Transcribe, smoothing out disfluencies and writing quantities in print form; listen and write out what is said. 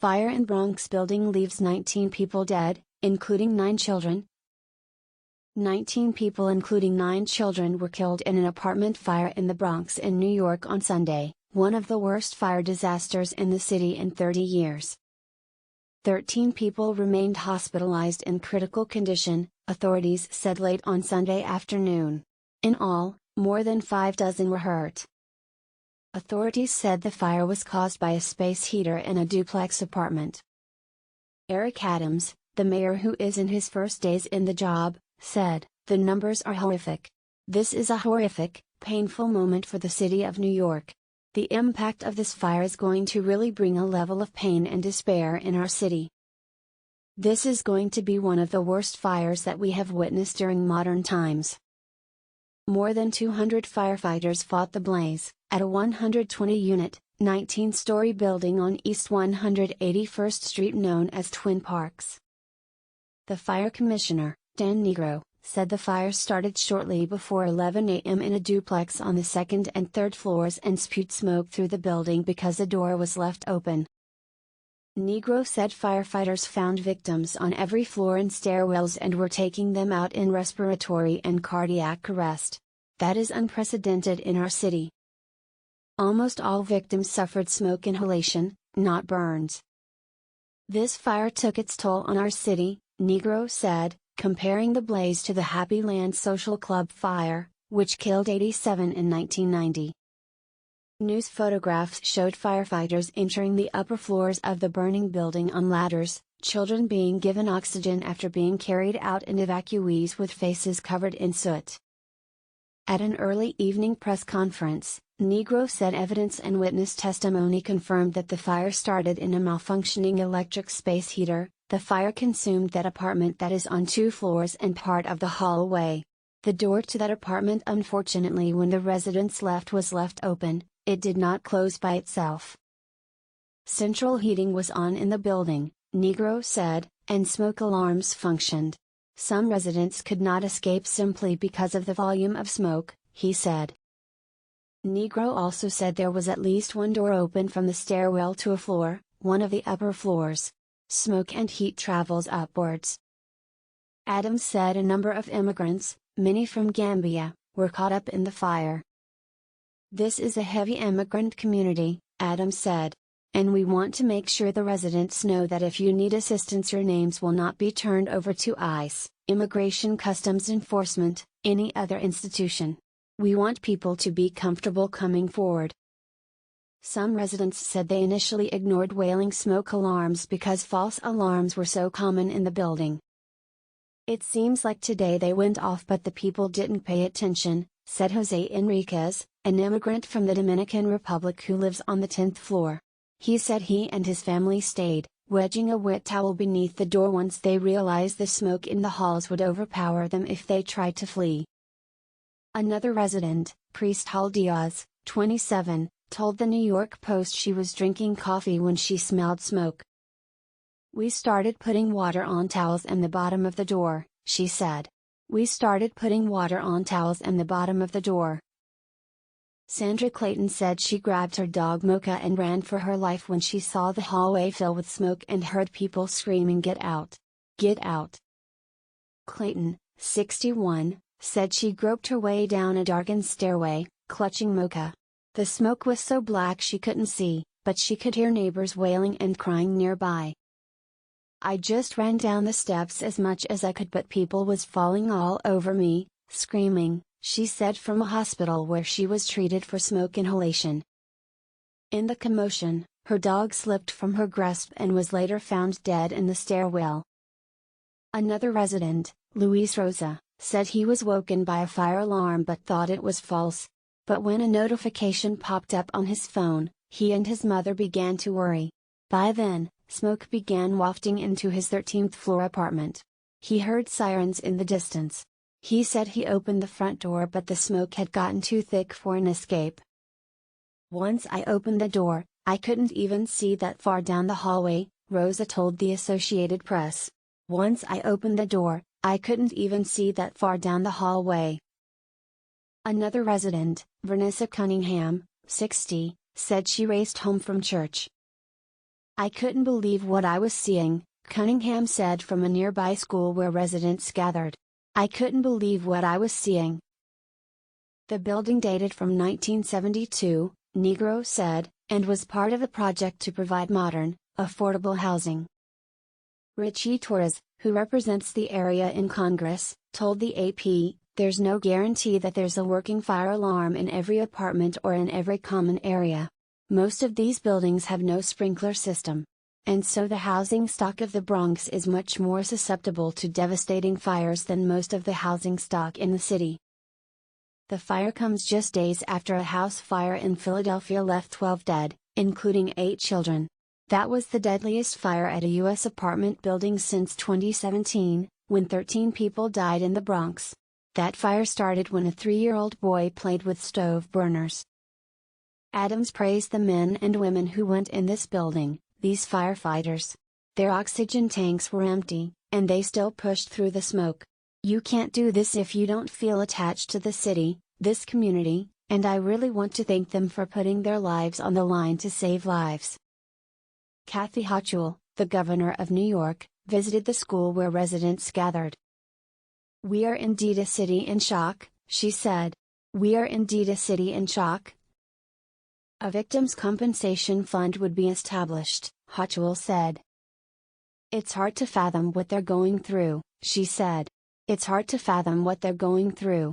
Fire in Bronx building leaves 19 people dead, including 9 children. 19 people including 9 children were killed in an apartment fire in the Bronx in New York on Sunday, one of the worst fire disasters in the city in 30 years. 13 people remained hospitalized in critical condition, authorities said late on Sunday afternoon. In all, more than 6 were hurt. Authorities said the fire was caused by a space heater in a duplex apartment. Eric Adams, the mayor who is in his first days in the job, said, "The numbers are horrific. This is a horrific, painful moment for the city of New York. The impact of this fire is going to really bring a level of pain and despair in our city. This is going to be one of the worst fires that we have witnessed during modern times." More than 200 firefighters fought the blaze, at a 120-unit, 19-story building on East 181st Street known as Twin Parks. The fire commissioner, Dan Negro, said the fire started shortly before 11 a.m. in a duplex on the second and third floors and spewed smoke through the building because a door was left open. Negro said firefighters found victims on every floor and stairwells and were taking them out in respiratory and cardiac arrest. "That is unprecedented in our city. Almost all victims suffered smoke inhalation, not burns. This fire took its toll on our city," Negro said, comparing the blaze to the Happy Land Social Club fire, which killed 87 in 1990. News photographs showed firefighters entering the upper floors of the burning building on ladders, children being given oxygen after being carried out and evacuees with faces covered in soot. At an early evening press conference, Negro said evidence and witness testimony confirmed that the fire started in a malfunctioning electric space heater. The fire consumed that apartment that is on 2 floors and part of the hallway. The door to that apartment, unfortunately, when the residents left, was left open. It did not close by itself. Central heating was on in the building, Negro said, and smoke alarms functioned. Some residents could not escape simply because of the volume of smoke, he said. Negro also said there was at least one door open from the stairwell to a floor, one of the upper floors. Smoke and heat travels upwards. Adams said a number of immigrants, many from Gambia, were caught up in the fire. "This is a heavy immigrant community," Adams said. "And we want to make sure the residents know that if you need assistance, your names will not be turned over to ICE, Immigration Customs Enforcement, any other institution. We want people to be comfortable coming forward." Some residents said they initially ignored wailing smoke alarms because false alarms were so common in the building. "It seems like today they went off but the people didn't pay attention," said Jose Enriquez, an immigrant from the Dominican Republic who lives on the 10th floor. He said he and his family stayed, wedging a wet towel beneath the door once they realized the smoke in the halls would overpower them if they tried to flee. Another resident, Cristal Diaz, 27, told the New York Post she was drinking coffee when she smelled smoke. "We started putting water on towels and the bottom of the door," she said. "We started putting water on towels and the bottom of the door." Sandra Clayton said she grabbed her dog Mocha and ran for her life when she saw the hallway fill with smoke and heard people screaming, "Get out! Get out!" Clayton, 61, said she groped her way down a darkened stairway, clutching Mocha. The smoke was so black she couldn't see, but she could hear neighbors wailing and crying nearby. "I just ran down the steps as much as I could, but people was falling all over me, screaming," she said from a hospital where she was treated for smoke inhalation. In the commotion, her dog slipped from her grasp and was later found dead in the stairwell. Another resident, Luis Rosa, said he was woken by a fire alarm but thought it was false. But when a notification popped up on his phone, he and his mother began to worry. By then, smoke began wafting into his 13th floor apartment. He heard sirens in the distance. He said he opened the front door but the smoke had gotten too thick for an escape. "Once I opened the door, I couldn't even see that far down the hallway," Rosa told the Associated Press. "Once I opened the door, I couldn't even see that far down the hallway." Another resident, Vanessa Cunningham, 60, said she raced home from church. "I couldn't believe what I was seeing," Cunningham said from a nearby school where residents gathered. "I couldn't believe what I was seeing." The building dated from 1972, Negro said, and was part of a project to provide modern, affordable housing. Richie Torres, who represents the area in Congress, told the AP, "There's no guarantee that there's a working fire alarm in every apartment or in every common area. Most of these buildings have no sprinkler system. And so the housing stock of the Bronx is much more susceptible to devastating fires than most of the housing stock in the city." The fire comes just days after a house fire in Philadelphia left 12 dead, including 8 children. That was the deadliest fire at a U.S. apartment building since 2017, when 13 people died in the Bronx. That fire started when a 3-year-old boy played with stove burners. Adams praised the men and women who went in this building, these firefighters. Their oxygen tanks were empty, and they still pushed through the smoke. "You can't do this if you don't feel attached to the city, this community, and I really want to thank them for putting their lives on the line to save lives." Kathy Hochul, the governor of New York, visited the school where residents gathered. "We are indeed a city in shock," she said. "We are indeed a city in shock." A victims' compensation fund would be established, Hochul said. "It's hard to fathom what they're going through," she said. "It's hard to fathom what they're going through."